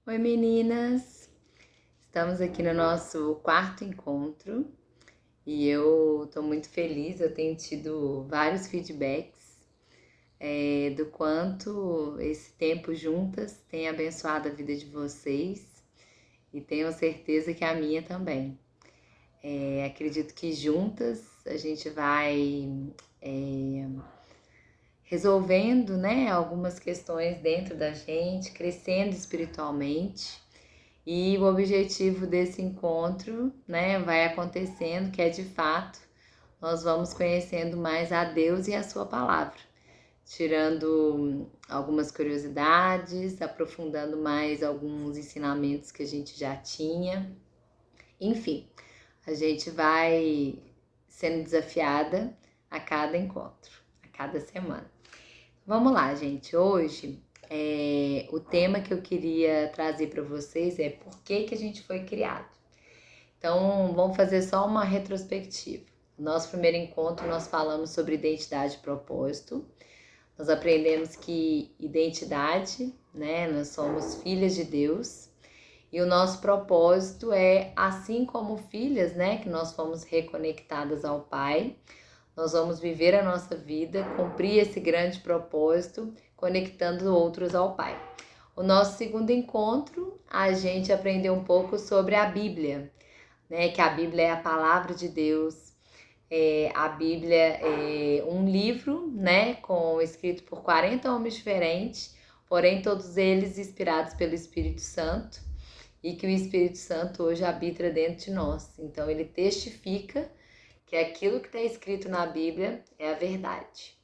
Oi meninas, estamos aqui no nosso quarto encontro e eu tô muito feliz, eu tenho tido vários feedbacks do quanto esse tempo juntas tem abençoado a vida de vocês e tenho certeza que a minha também. Acredito que juntas a gente vai resolvendo, né, algumas questões dentro da gente, crescendo espiritualmente. E o objetivo desse encontro, né, vai acontecendo, que é de fato, nós vamos conhecendo mais a Deus e a sua palavra, tirando algumas curiosidades, aprofundando mais alguns ensinamentos que a gente já tinha. Enfim, a gente vai sendo desafiada a cada encontro, a cada semana. Vamos lá, gente. Hoje, o tema que eu queria trazer para vocês é por que a gente foi criado. Então, vamos fazer só uma retrospectiva. No nosso primeiro encontro, nós falamos sobre identidade e propósito. Nós aprendemos que identidade, né? Nós somos filhas de Deus. E o nosso propósito é, assim como filhas, né? Que nós fomos reconectadas ao Pai, nós vamos viver a nossa vida, cumprir esse grande propósito, conectando outros ao Pai. O nosso segundo encontro, a gente aprendeu um pouco sobre a Bíblia, né? Que a Bíblia é a palavra de Deus. A Bíblia é um livro, né? Escrito por 40 homens diferentes, porém todos eles inspirados pelo Espírito Santo, e que o Espírito Santo hoje habita dentro de nós. Então ele testifica que aquilo que está escrito na Bíblia é a verdade.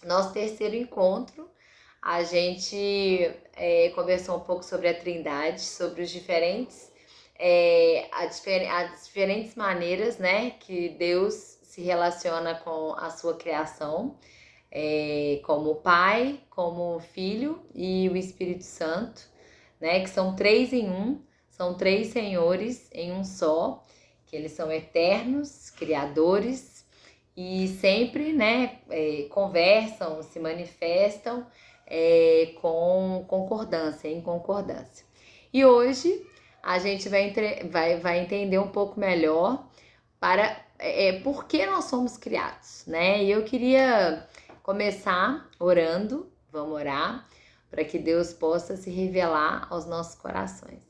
Nosso terceiro encontro, a gente conversou um pouco sobre a Trindade, sobre as diferentes maneiras, né, que Deus se relaciona com a sua criação, como Pai, como Filho e o Espírito Santo, né, que são três em um, são três senhores em um só, que eles são eternos, criadores e sempre, né, conversam, se manifestam com concordância, em concordância. E hoje a gente vai entender um pouco melhor por que nós somos criados, né? E eu queria começar orando, vamos orar, para que Deus possa se revelar aos nossos corações.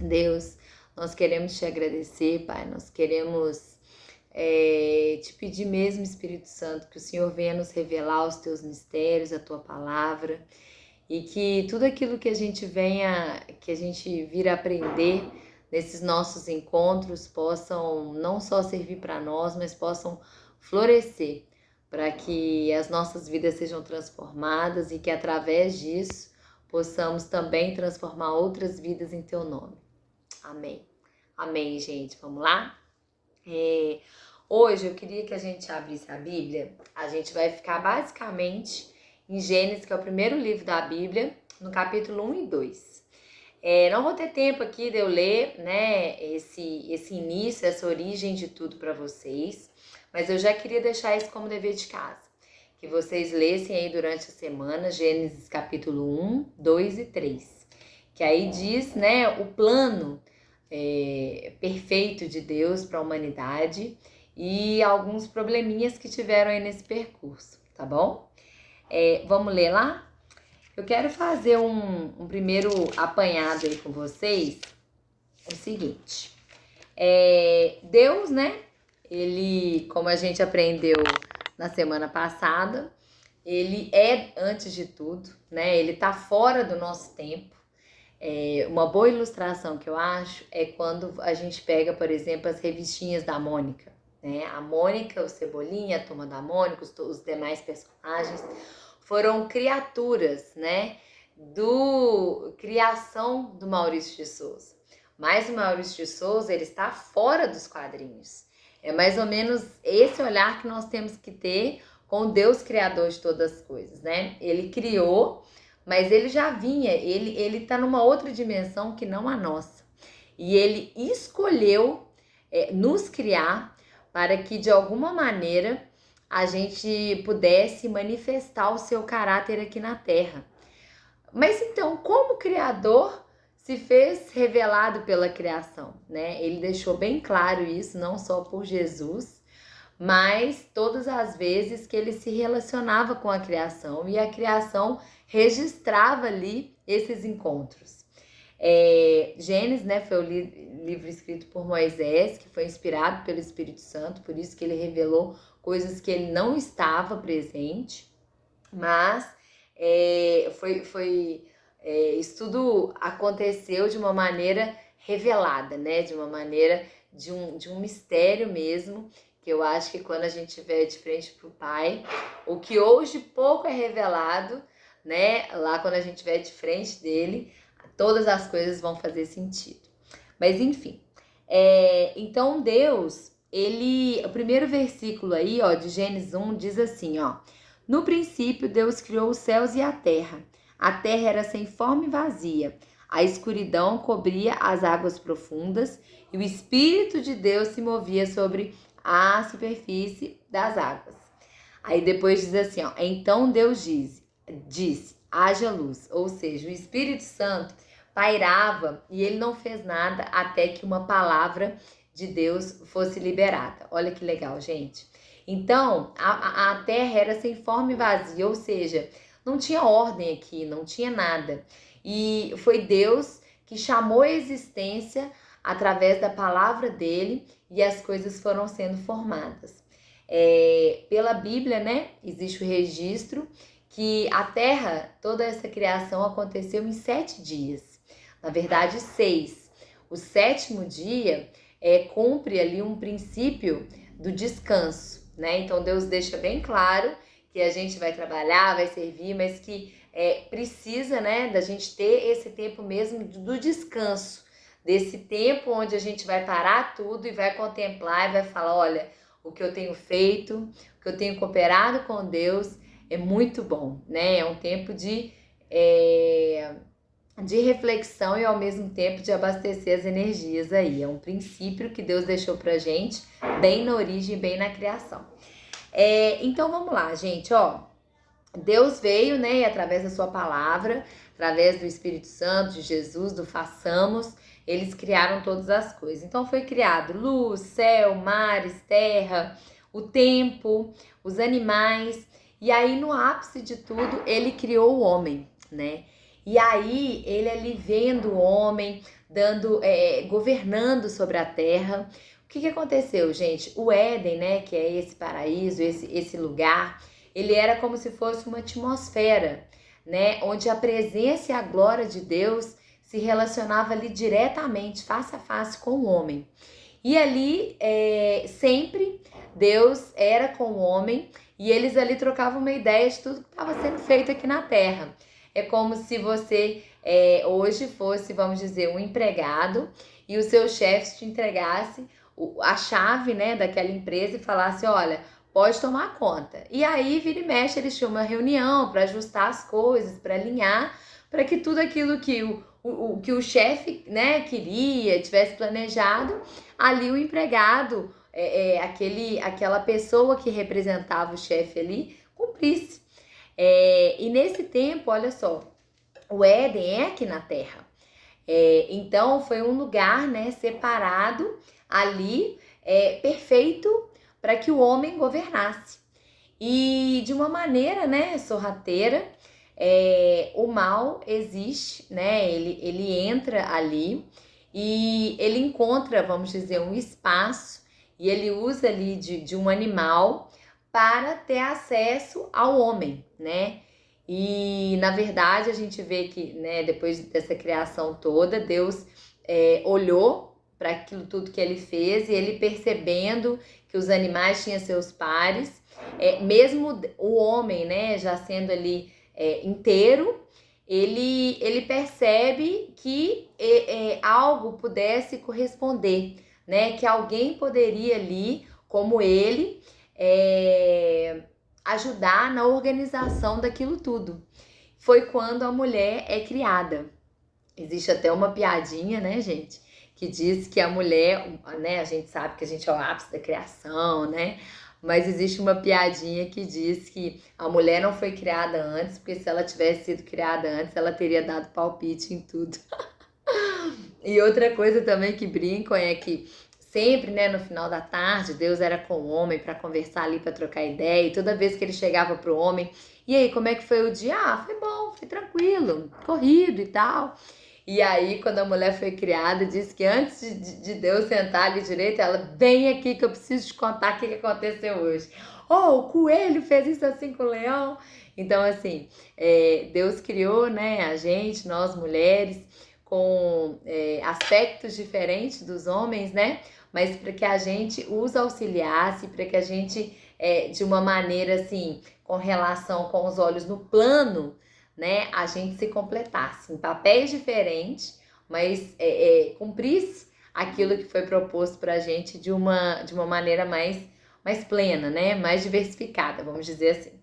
Deus, nós queremos te agradecer, Pai, nós queremos te pedir mesmo, Espírito Santo, que o Senhor venha nos revelar os teus mistérios, a tua palavra, e que tudo aquilo que a gente vir a aprender nesses nossos encontros possam não só servir para nós, mas possam florescer, para que as nossas vidas sejam transformadas e que através disso possamos também transformar outras vidas em teu nome. Amém. Amém, gente. Vamos lá? Hoje eu queria que a gente abrisse a Bíblia. A gente vai ficar basicamente em Gênesis, que é o primeiro livro da Bíblia, no capítulo 1 e 2. Não vou ter tempo aqui de eu ler, né, esse início, essa origem de tudo para vocês, mas eu já queria deixar isso como dever de casa. Que vocês lessem aí durante a semana, Gênesis capítulo 1, 2 e 3. Que aí diz, né, o plano perfeito de Deus para a humanidade e alguns probleminhas que tiveram aí nesse percurso, tá bom? Vamos ler lá? Eu quero fazer um primeiro apanhado aí com vocês. O seguinte, Deus, né? Ele, como a gente aprendeu na semana passada, ele é antes de tudo, né? Ele tá fora do nosso tempo. Uma boa ilustração que eu acho é quando a gente pega, por exemplo, as revistinhas da Mônica, né? A Mônica, o Cebolinha, a Turma da Mônica, os demais personagens foram criaturas, né? Criação do Maurício de Souza. Mas o Maurício de Souza, ele está fora dos quadrinhos. É mais ou menos esse olhar que nós temos que ter com o Deus criador de todas as coisas, né? Ele criou, mas ele já vinha, ele tá numa outra dimensão que não a nossa. E ele escolheu nos criar para que, de alguma maneira, a gente pudesse manifestar o seu caráter aqui na Terra. Mas então, como criador, se fez revelado pela criação, né? Ele deixou bem claro isso, não só por Jesus, mas todas as vezes que ele se relacionava com a criação e a criação registrava ali esses encontros. Gênesis, né, foi o livro escrito por Moisés, que foi inspirado pelo Espírito Santo, por isso que ele revelou coisas que ele não estava presente, mas isso tudo aconteceu de uma maneira revelada, né, de uma maneira de um mistério mesmo, que eu acho que quando a gente estiver de frente para o Pai, o que hoje pouco é revelado, né, lá quando a gente estiver de frente dele, todas as coisas vão fazer sentido. Mas enfim, então Deus, o primeiro versículo aí, ó, de Gênesis 1 diz assim, ó: no princípio Deus criou os céus e a terra. A terra era sem forma e vazia. A escuridão cobria as águas profundas e o Espírito de Deus se movia sobre a superfície das águas. Aí depois diz assim, ó: então Deus disse, haja luz. Ou seja, o Espírito Santo pairava e ele não fez nada até que uma palavra de Deus fosse liberada. Olha que legal, gente. Então, a terra era sem forma e vazia, ou seja, não tinha ordem aqui, não tinha nada. E foi Deus que chamou a existência através da palavra dele e as coisas foram sendo formadas. Pela Bíblia, né, existe o registro que a terra, toda essa criação aconteceu em 7 dias. Na verdade, 6. O 7º dia cumpre ali um princípio do descanso, né? Então Deus deixa bem claro que a gente vai trabalhar, vai servir, mas que precisa, né, da gente ter esse tempo mesmo do descanso, desse tempo onde a gente vai parar tudo e vai contemplar e vai falar, olha, o que eu tenho feito, o que eu tenho cooperado com Deus é muito bom, né? É um tempo de reflexão e ao mesmo tempo de abastecer as energias aí. É um princípio que Deus deixou pra gente, bem na origem, bem na criação. Então vamos lá, gente, ó. Deus veio, né, e através da sua palavra, através do Espírito Santo, de Jesus, do façamos, eles criaram todas as coisas. Então foi criado luz, céu, mares, terra, o tempo, os animais, e aí no ápice de tudo, ele criou o homem, né? E aí, ele ali vendo o homem, governando sobre a terra. O que aconteceu, gente? O Éden, né, que é esse paraíso, esse lugar, ele era como se fosse uma atmosfera, né, onde a presença e a glória de Deus se relacionava ali diretamente, face a face com o homem. E ali, sempre, Deus era com o homem e eles ali trocavam uma ideia de tudo que estava sendo feito aqui na terra. É como se você hoje fosse, vamos dizer, um empregado e o seu chefe te entregasse a chave, né, daquela empresa e falasse, olha, pode tomar conta. E aí, vira e mexe, eles tinham uma reunião para ajustar as coisas, para alinhar, para que tudo aquilo que que o chefe, né, queria, tivesse planejado, ali o empregado, aquela pessoa que representava o chefe ali, cumprisse. E nesse tempo, olha só, o Éden é aqui na Terra. Então foi um lugar, né, separado ali, perfeito para que o homem governasse. E de uma maneira, né, sorrateira, o mal existe, né? Ele entra ali e ele encontra, vamos dizer, um espaço e ele usa ali de um animal para ter acesso ao homem, né? E na verdade a gente vê que, né, depois dessa criação toda, Deus olhou para aquilo tudo que ele fez e ele percebendo que os animais tinham seus pares, mesmo o homem, né, já sendo ali inteiro, ele percebe que algo pudesse corresponder, né, que alguém poderia ali, como ele, ajudar na organização daquilo tudo. Foi quando a mulher é criada. Existe até uma piadinha, né, gente, que diz que a mulher, né, a gente sabe que a gente é o ápice da criação, né, mas existe uma piadinha que diz que a mulher não foi criada antes, porque se ela tivesse sido criada antes, ela teria dado palpite em tudo. E outra coisa também que brincam é que sempre, né, no final da tarde, Deus era com o homem para conversar ali, para trocar ideia. E toda vez que ele chegava pro homem, e aí, como é que foi o dia? Ah, foi bom, foi tranquilo, corrido e tal. E aí, quando a mulher foi criada, disse que antes de Deus sentar ali direito, ela, vem aqui que eu preciso te contar o que aconteceu hoje. Oh, o coelho fez isso assim com o leão. Então, assim, Deus criou, né, a gente, nós mulheres, com aspectos diferentes dos homens, né? Mas para que a gente os auxiliasse, para que a gente, de uma maneira assim, com relação com os olhos no plano, né, a gente se completasse em papéis diferentes, mas cumprisse aquilo que foi proposto para a gente de uma maneira mais plena, né, mais diversificada, vamos dizer assim.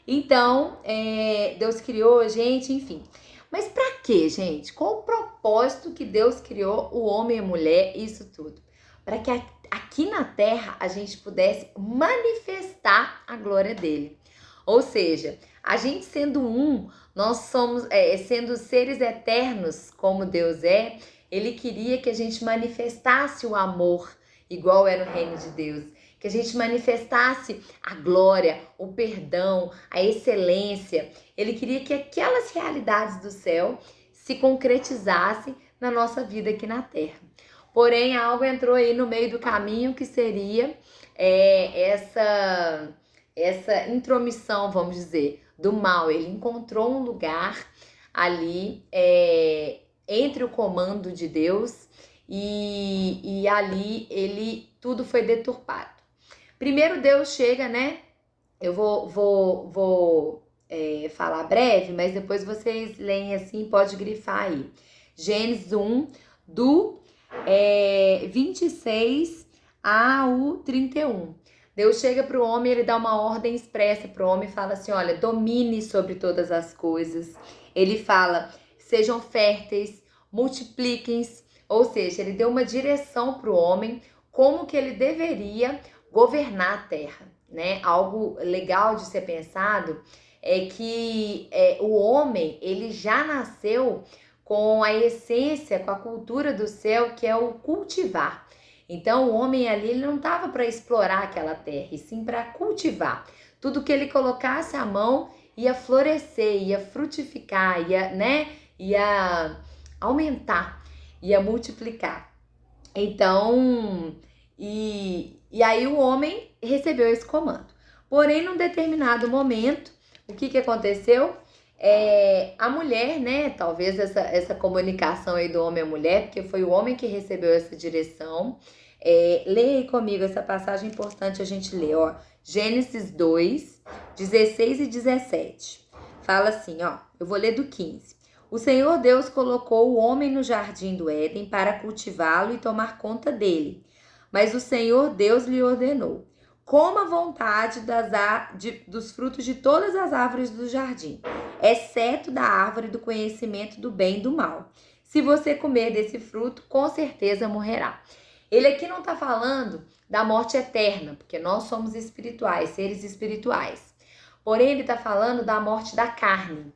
Então, Deus criou a gente, enfim. Mas para quê, gente? Qual o propósito que Deus criou o homem e a mulher, isso tudo? Para que aqui na Terra a gente pudesse manifestar a glória dele. Ou seja, a gente sendo um, nós somos, sendo seres eternos como Deus é, ele queria que a gente manifestasse o amor igual é no reino de Deus. Que a gente manifestasse a glória, o perdão, a excelência. Ele queria que aquelas realidades do céu se concretizassem na nossa vida aqui na Terra. Porém, algo entrou aí no meio do caminho que seria essa intromissão, vamos dizer, do mal. Ele encontrou um lugar ali entre o comando de Deus e ali tudo foi deturpado. Primeiro Deus chega, né? Eu vou falar breve, mas depois vocês leem assim, pode grifar aí. Gênesis 1, do 26 ao 31. Deus chega para o homem, ele dá uma ordem expressa para o homem e fala assim, olha, domine sobre todas as coisas. Ele fala, sejam férteis, multipliquem-se, ou seja, ele deu uma direção para o homem, como que ele deveria governar a terra, né? Algo legal de ser pensado é que o homem, ele já nasceu com a essência, com a cultura do céu, que é o cultivar. Então, o homem ali, ele não estava para explorar aquela terra, e sim para cultivar. Tudo que ele colocasse a mão ia florescer, ia frutificar, ia aumentar, ia multiplicar. Então, e aí o homem recebeu esse comando. Porém, num determinado momento, o que aconteceu? A mulher, né? Talvez essa comunicação aí do homem à mulher, porque foi o homem que recebeu essa direção. Leia aí comigo essa passagem importante a gente ler, ó. Gênesis 2, 16 e 17. Fala assim, ó. Eu vou ler do 15. O Senhor Deus colocou o homem no jardim do Éden para cultivá-lo e tomar conta dele. Mas o Senhor Deus lhe ordenou: coma à vontade dos frutos de todas as árvores do jardim, exceto da árvore do conhecimento do bem e do mal. Se você comer desse fruto, com certeza morrerá. Ele aqui não está falando da morte eterna, porque nós somos espirituais, seres espirituais. Porém, ele está falando da morte da carne,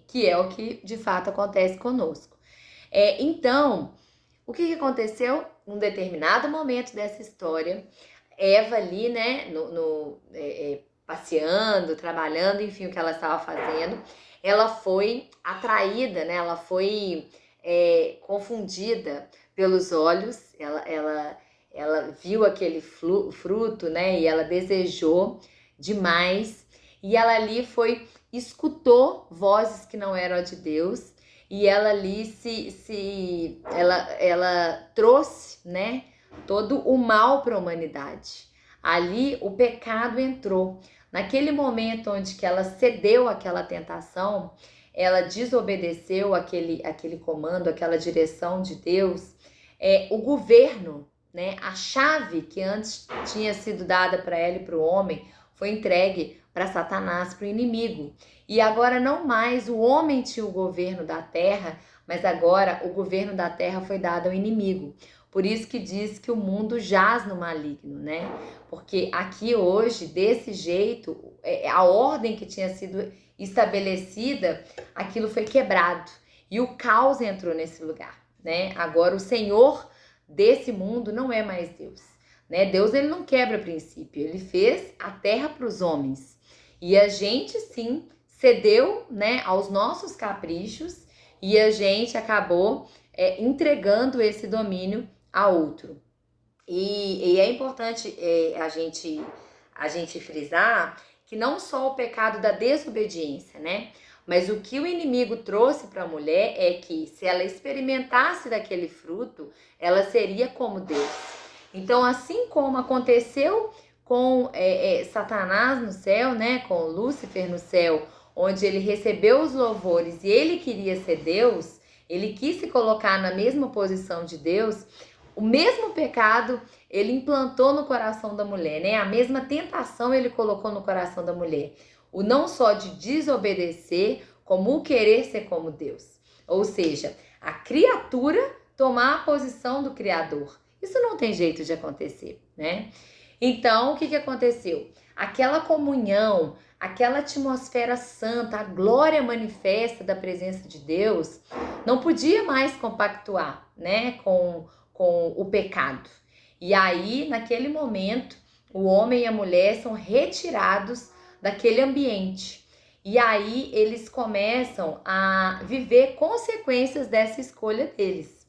que é o que de fato acontece conosco. Então, o que aconteceu? Num determinado momento dessa história, Eva ali, né, passeando, trabalhando, enfim, o que ela estava fazendo, ela foi atraída, né, ela foi confundida pelos olhos, ela viu aquele fruto, né, e ela desejou demais, e ela ali escutou vozes que não eram de Deus, e ela ali ela trouxe, né, todo o mal para a humanidade. Ali o pecado entrou. Naquele momento onde que ela cedeu àquela tentação, ela desobedeceu aquele comando, aquela direção de Deus, o governo, né, a chave que antes tinha sido dada para ela e para o homem, foi entregue para Satanás, para o inimigo. E agora não mais o homem tinha o governo da terra, mas agora o governo da terra foi dado ao inimigo. Por isso que diz que o mundo jaz no maligno, né? Porque aqui hoje, desse jeito, a ordem que tinha sido estabelecida, aquilo foi quebrado. E o caos entrou nesse lugar, né? Agora o Senhor desse mundo não é mais Deus, né? Deus, ele não quebra princípio, ele fez a terra para os homens. E a gente sim cedeu, né, aos nossos caprichos e a gente acabou entregando esse domínio a outro. E é importante a gente frisar que não só o pecado da desobediência, né? Mas o que o inimigo trouxe para a mulher é que se ela experimentasse daquele fruto, ela seria como Deus. Então, assim como aconteceu com Satanás no céu, né? Com Lúcifer no céu, onde ele recebeu os louvores e ele queria ser Deus, ele quis se colocar na mesma posição de Deus. O mesmo pecado ele implantou no coração da mulher, né? A mesma tentação ele colocou no coração da mulher. O não só de desobedecer, como o querer ser como Deus. Ou seja, a criatura tomar a posição do Criador. Isso não tem jeito de acontecer, né? Então, o que aconteceu? Aquela comunhão, aquela atmosfera santa, a glória manifesta da presença de Deus, não podia mais compactuar, né, com o pecado. E aí, naquele momento, o homem e a mulher são retirados daquele ambiente. E aí, eles começam a viver consequências dessa escolha deles.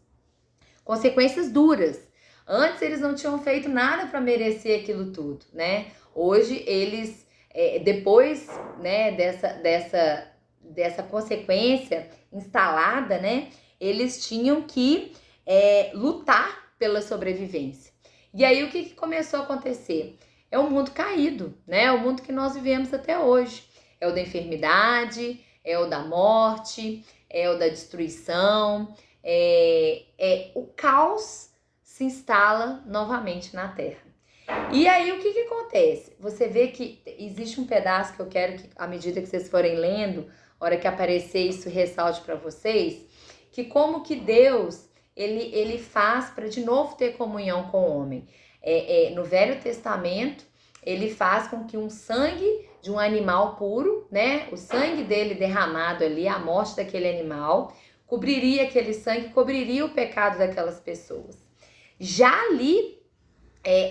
Consequências duras. Antes, eles não tinham feito nada para merecer aquilo tudo, né? Hoje, eles, depois, né, dessa consequência instalada, né, eles tinham que lutar pela sobrevivência. E aí o que começou a acontecer? É o mundo caído, né? É o mundo que nós vivemos até hoje. É o da enfermidade, é o da morte, é o da destruição, o caos se instala novamente na Terra. E aí o que acontece? Você vê que existe um pedaço que eu quero que, à medida que vocês forem lendo, a hora que aparecer isso, ressalte para vocês, que como que Deus ele faz para de novo ter comunhão com o homem. No Velho Testamento, ele faz com que um sangue de um animal puro, né, o sangue dele derramado ali, a morte daquele animal, cobriria aquele sangue, cobriria o pecado daquelas pessoas. Já ali,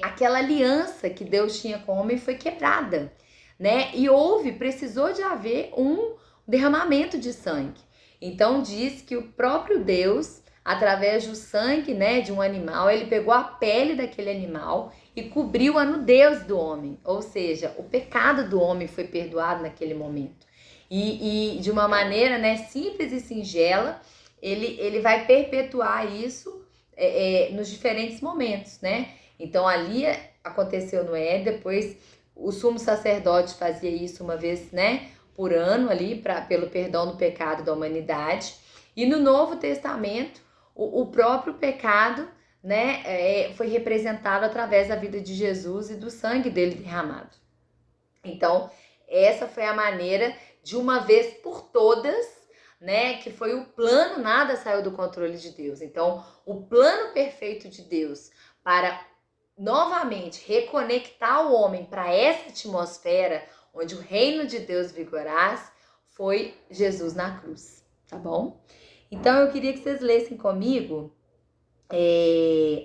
aquela aliança que Deus tinha com o homem foi quebrada, né? E precisou de haver um derramamento de sangue. Então diz que o próprio Deus, através do sangue, né, de um animal, ele pegou a pele daquele animal e cobriu a nudez do homem. Ou seja, o pecado do homem foi perdoado naquele momento. E de uma maneira, né, simples e singela, ele vai perpetuar isso nos diferentes momentos, né? Então ali aconteceu no Éden, depois o sumo sacerdote fazia isso uma vez, né, por ano ali, pelo perdão do pecado da humanidade. E no Novo Testamento, o próprio pecado, né, foi representado através da vida de Jesus e do sangue dele derramado. Então, essa foi a maneira de uma vez por todas, né, que foi o plano, nada saiu do controle de Deus. Então, o plano perfeito de Deus para novamente reconectar o homem para essa atmosfera onde o reino de Deus vigorasse foi Jesus na cruz, tá bom? Então eu queria que vocês lessem comigo,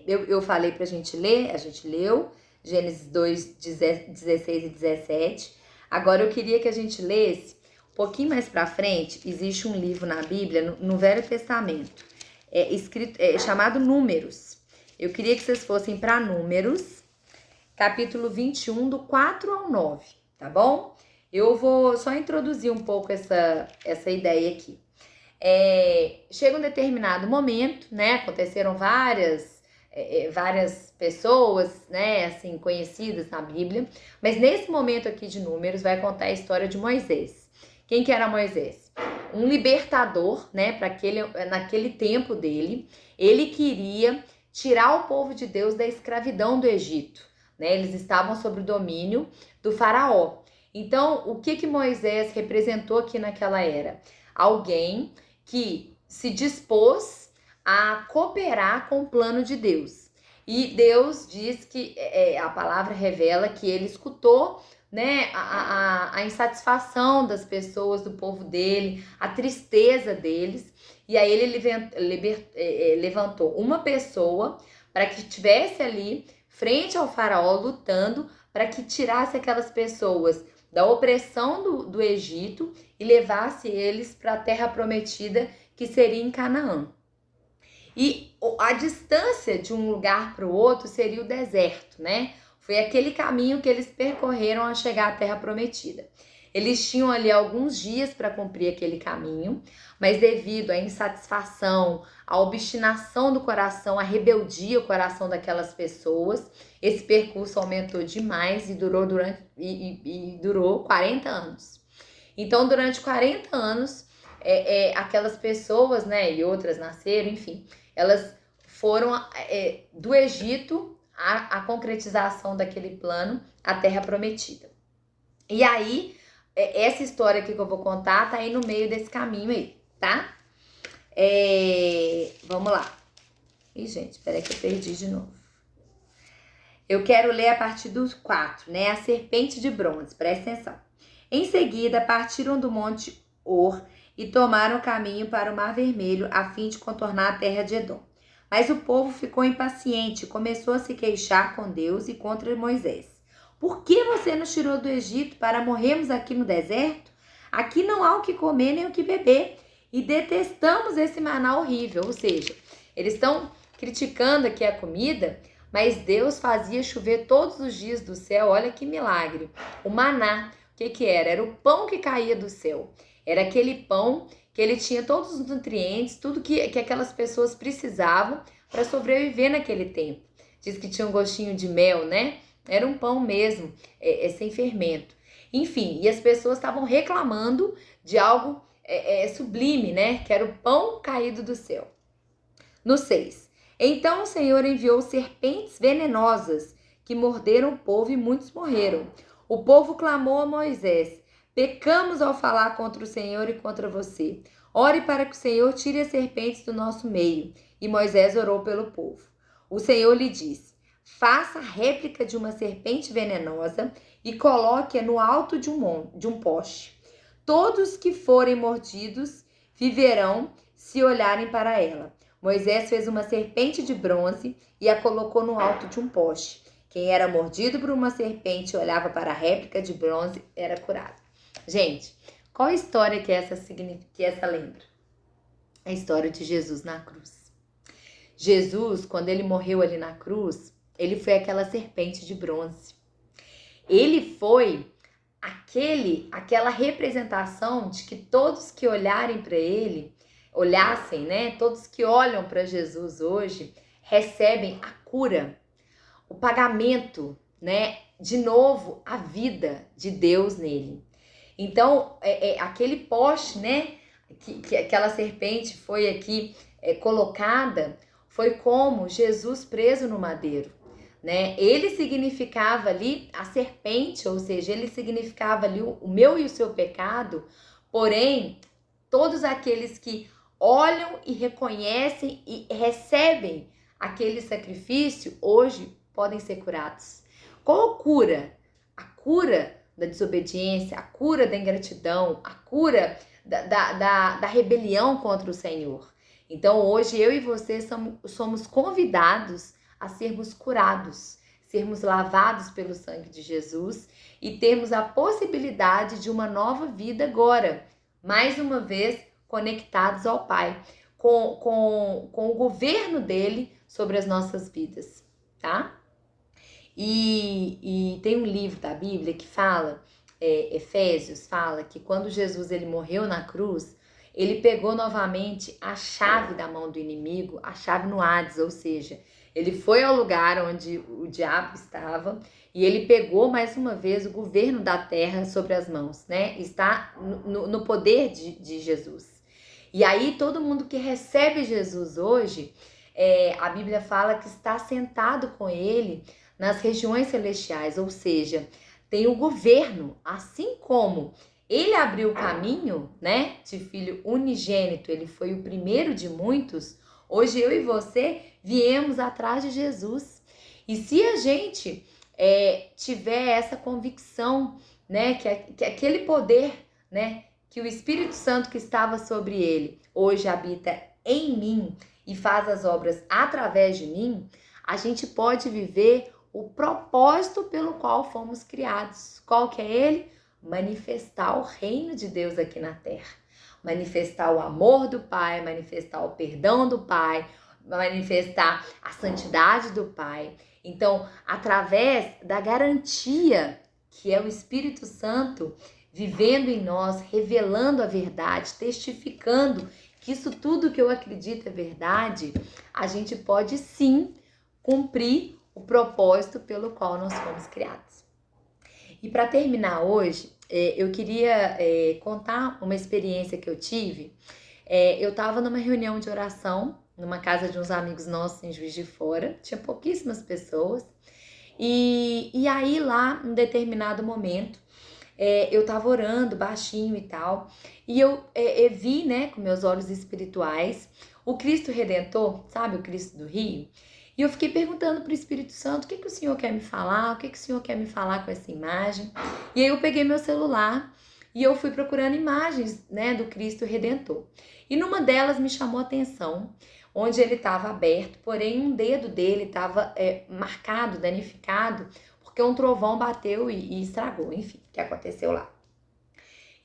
eu falei pra gente ler, a gente leu Gênesis 2, 16 e 17. Agora eu queria que a gente lesse um pouquinho mais pra frente. Existe um livro na Bíblia, no Velho Testamento, chamado Números. Eu queria que vocês fossem para Números, capítulo 21, do 4 ao 9, tá bom? Eu vou só introduzir um pouco essa ideia aqui. Chega um determinado momento, né? Aconteceram várias pessoas, né? Assim, conhecidas na Bíblia. Mas nesse momento aqui de Números vai contar a história de Moisés. Quem que era Moisés? Um libertador, né? Naquele tempo dele, ele queria tirar o povo de Deus da escravidão do Egito, né? Eles estavam sob o domínio do faraó. Então, o que Moisés representou aqui naquela era? Alguém que se dispôs a cooperar com o plano de Deus. E Deus diz que, a palavra revela que ele escutou, né, a insatisfação das pessoas, do povo dele, a tristeza deles. e aí ele levantou uma pessoa para que estivesse ali frente ao faraó lutando para que tirasse aquelas pessoas da opressão do Egito e levasse eles para a terra prometida, que seria em Canaã. E a distância de um lugar para o outro seria o deserto, né? Foi aquele caminho que eles percorreram a chegar à terra prometida. Eles tinham ali alguns dias para cumprir aquele caminho, mas devido à insatisfação, à obstinação do coração, à rebeldia do coração daquelas pessoas, esse percurso aumentou demais e durou 40 anos. Então, durante 40 anos, aquelas pessoas, né, e outras nasceram, enfim, elas foram do Egito à concretização daquele plano, à terra prometida. E aí, essa história aqui que eu vou contar tá aí no meio desse caminho aí, tá? Vamos lá. Ih, gente, peraí que eu perdi de novo. Eu quero ler a partir dos 4, né? A serpente de bronze, presta atenção. Em seguida, partiram do monte Or e tomaram o caminho para o Mar Vermelho a fim de contornar a terra de Edom. Mas o povo ficou impaciente e começou a se queixar com Deus e contra Moisés. Por que você nos tirou do Egito para morrermos aqui no deserto? Aqui não há o que comer nem o que beber e detestamos esse maná horrível. Ou seja, eles estão criticando aqui a comida, mas Deus fazia chover todos os dias do céu. Olha que milagre. O maná, o que era? Era o pão que caía do céu. Era aquele pão que ele tinha todos os nutrientes, tudo que aquelas pessoas precisavam para sobreviver naquele tempo. Diz que tinha um gostinho de mel, né? Era um pão mesmo, sem fermento. Enfim, e as pessoas estavam reclamando de algo sublime, né? Que era o pão caído do céu. No 6. Então o Senhor enviou serpentes venenosas que morderam o povo e muitos morreram. O povo clamou a Moisés: pecamos ao falar contra o Senhor e contra você. Ore para que o Senhor tire as serpentes do nosso meio. E Moisés orou pelo povo. O Senhor lhe disse: faça a réplica de uma serpente venenosa e coloque-a no alto de um poste. Todos que forem mordidos viverão se olharem para ela. Moisés fez uma serpente de bronze e a colocou no alto de um poste. Quem era mordido por uma serpente e olhava para a réplica de bronze era curado. Gente, qual a história que essa lembra? A história de Jesus na cruz. Jesus, quando ele morreu ali na cruz, ele foi aquela serpente de bronze. Ele foi aquela representação de que todos que olharem para ele, olhassem, né? Todos que olham para Jesus hoje recebem a cura, o pagamento, né? De novo, a vida de Deus nele. Então, aquele poste, né? Que aquela serpente foi aqui colocada, foi como Jesus preso no madeiro, né? Ele significava ali a serpente, ou seja, ele significava ali o meu e o seu pecado, porém, todos aqueles que olham e reconhecem e recebem aquele sacrifício, hoje podem ser curados. Qual a cura? A cura da desobediência, a cura da ingratidão, a cura da rebelião contra o Senhor. Então, hoje, eu e você somos convidados a sermos curados, sermos lavados pelo sangue de Jesus e termos a possibilidade de uma nova vida agora, mais uma vez conectados ao Pai, com o governo dele sobre as nossas vidas, tá? E tem um livro da Bíblia que fala, Efésios, fala que quando Jesus ele morreu na cruz, ele pegou novamente a chave da mão do inimigo, a chave no Hades, ou seja, ele foi ao lugar onde o diabo estava e ele pegou mais uma vez o governo da terra sobre as mãos, né? Está no poder de Jesus. E aí todo mundo que recebe Jesus hoje, a Bíblia fala que está sentado com ele nas regiões celestiais, ou seja, tem o governo, assim como ele abriu o caminho, né, de filho unigênito, ele foi o primeiro de muitos. Hoje eu e você viemos atrás de Jesus. E se a gente tiver essa convicção, né, que aquele poder, né, que o Espírito Santo que estava sobre ele, hoje habita em mim e faz as obras através de mim, a gente pode viver o propósito pelo qual fomos criados. Qual que é ele? Manifestar o reino de Deus aqui na terra. Manifestar o amor do Pai, manifestar o perdão do Pai, manifestar a santidade do Pai. Então, através da garantia que é o Espírito Santo vivendo em nós, revelando a verdade, testificando que isso tudo que eu acredito é verdade, a gente pode sim cumprir o propósito pelo qual nós fomos criados. E para terminar hoje, eu queria contar uma experiência que eu tive. Eu estava numa reunião de oração, numa casa de uns amigos nossos em Juiz de Fora, tinha pouquíssimas pessoas, e aí lá, em determinado momento, eu estava orando baixinho e tal, e eu vi, né, com meus olhos espirituais, o Cristo Redentor, sabe, o Cristo do Rio, e eu fiquei perguntando para o Espírito Santo, o que o Senhor quer me falar, o que o Senhor quer me falar com essa imagem, e aí eu peguei meu celular, e eu fui procurando imagens, né, do Cristo Redentor, e numa delas me chamou a atenção, onde ele estava aberto, porém um dedo dele estava marcado, danificado, porque um trovão bateu e estragou, enfim, o que aconteceu lá.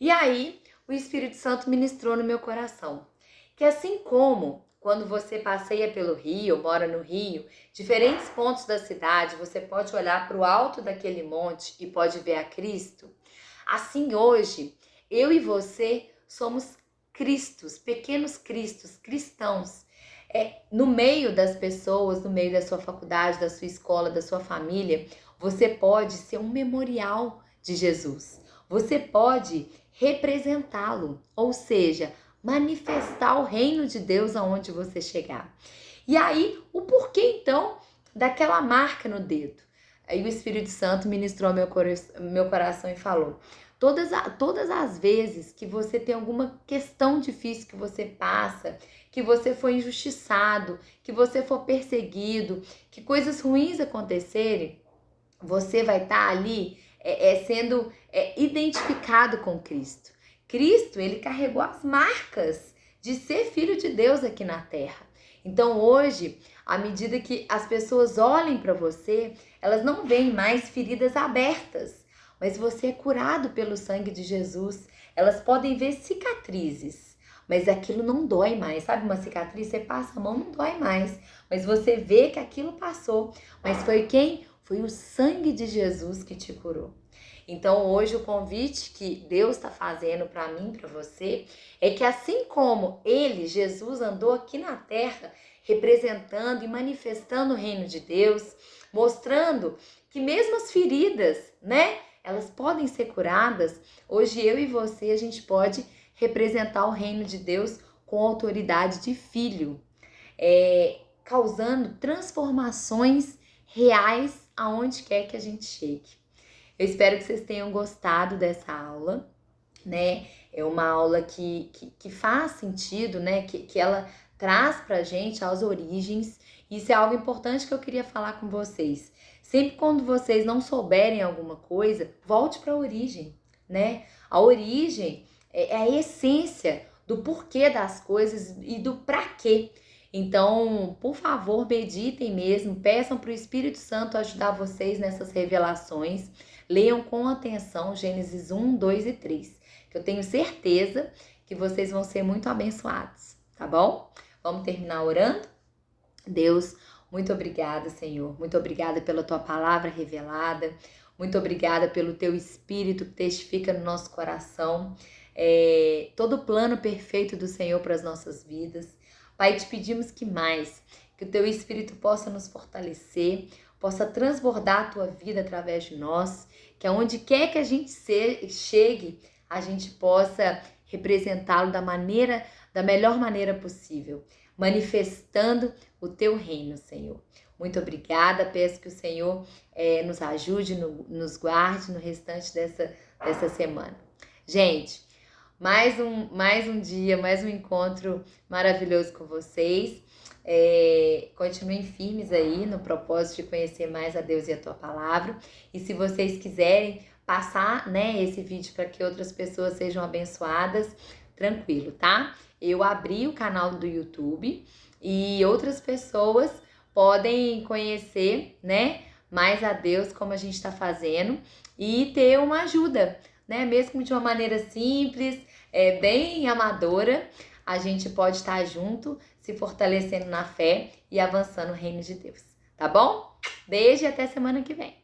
E aí, o Espírito Santo ministrou no meu coração, que assim como quando você passeia pelo Rio, mora no Rio, diferentes pontos da cidade, você pode olhar para o alto daquele monte e pode ver a Cristo, assim hoje, eu e você somos Cristos, pequenos Cristos, cristãos, no meio das pessoas, no meio da sua faculdade, da sua escola, da sua família, você pode ser um memorial de Jesus. Você pode representá-lo, ou seja, manifestar o reino de Deus aonde você chegar. E aí, o porquê então daquela marca no dedo? Aí o Espírito Santo ministrou meu coração e falou: todas as vezes que você tem alguma questão difícil que você passa, que você foi injustiçado, que você for perseguido, que coisas ruins acontecerem, você vai estar ali sendo identificado com Cristo. Cristo, ele carregou as marcas de ser filho de Deus aqui na terra. Então hoje, à medida que as pessoas olhem para você, elas não veem mais feridas abertas, mas você é curado pelo sangue de Jesus. Elas podem ver cicatrizes, mas aquilo não dói mais, sabe? Uma cicatriz, você passa a mão, não dói mais, mas você vê que aquilo passou. Mas foi quem? Foi o sangue de Jesus que te curou. Então hoje o convite que Deus está fazendo para mim, para você, é que assim como ele, Jesus, andou aqui na terra representando e manifestando o reino de Deus, mostrando que mesmo as feridas, né, elas podem ser curadas. Hoje eu e você, a gente pode representar o reino de Deus com autoridade de filho, causando transformações reais aonde quer que a gente chegue. Eu espero que vocês tenham gostado dessa aula, né? É uma aula que faz sentido, né? Que ela traz pra gente as origens. Isso é algo importante que eu queria falar com vocês. Sempre quando vocês não souberem alguma coisa, volte para a origem, né? A origem é a essência do porquê das coisas e do pra quê. Então, por favor, meditem mesmo, peçam para o Espírito Santo ajudar vocês nessas revelações. Leiam com atenção Gênesis 1, 2 e 3, que eu tenho certeza que vocês vão ser muito abençoados, tá bom? Vamos terminar orando? Deus, muito obrigada, Senhor. Muito obrigada pela tua palavra revelada. Muito obrigada pelo teu Espírito que testifica no nosso coração todo o plano perfeito do Senhor para as nossas vidas. Pai, te pedimos que o teu Espírito possa nos fortalecer, possa transbordar a tua vida através de nós, que aonde quer que a gente chegue, a gente possa representá-lo da melhor maneira possível, manifestando o teu reino, Senhor. Muito obrigada, peço que o Senhor nos ajude, nos guarde no restante dessa semana. Gente, mais um dia, mais um encontro maravilhoso com vocês. Continuem firmes aí no propósito de conhecer mais a Deus e a tua palavra. E se vocês quiserem passar, né, esse vídeo para que outras pessoas sejam abençoadas, tranquilo, tá? eu abri o canal do YouTube e outras pessoas podem conhecer, né, mais a Deus como a gente está fazendo e ter uma ajuda, né, mesmo de uma maneira simples, bem amadora, a gente pode estar junto, se fortalecendo na fé e avançando no reino de Deus, tá bom? Beijo e até semana que vem.